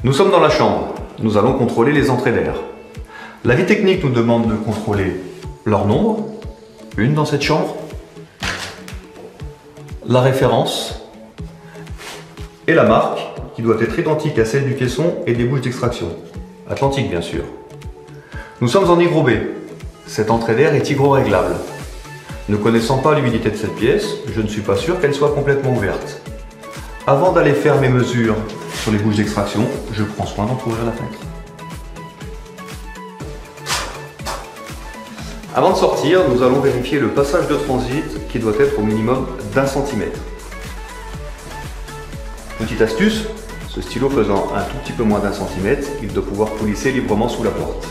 Nous sommes dans la chambre, nous allons contrôler les entrées d'air. La vie technique nous demande de contrôler leur nombre, une dans cette chambre, la référence et la marque qui doit être identique à celle du caisson et des bouches d'extraction. Atlantique bien sûr. Nous sommes en hygrobé. Cette entrée d'air est hygro-réglable. Ne connaissant pas l'humidité de cette pièce, je ne suis pas sûr qu'elle soit complètement ouverte. Avant d'aller faire mes mesures sur les bouches d'extraction, je prends soin d'entrouvrir la fenêtre. Avant de sortir, nous allons vérifier le passage de transit qui doit être au minimum d'1 centimètre. Petite astuce, ce stylo faisant un tout petit peu moins d'1 centimètre, il doit pouvoir coulisser librement sous la porte.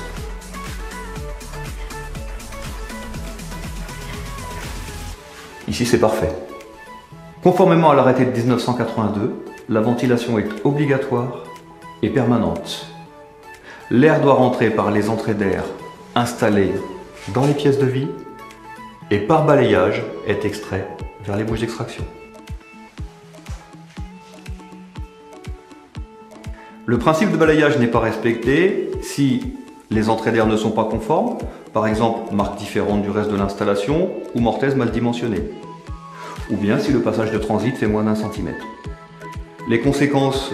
Ici c'est parfait. Conformément à l'arrêté de 1982, la ventilation est obligatoire et permanente. L'air doit rentrer par les entrées d'air installées dans les pièces de vie et par balayage est extrait vers les bouches d'extraction. Le principe de balayage n'est pas respecté si les entrées d'air ne sont pas conformes, par exemple marque différente du reste de l'installation ou mortaise mal dimensionnée, ou bien si le passage de transit fait moins d'1 centimètre. Les conséquences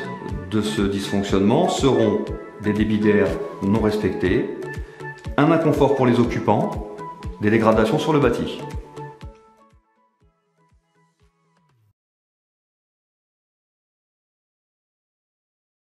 de ce dysfonctionnement seront des débits d'air non respectés, un inconfort pour les occupants, des dégradations sur le bâti.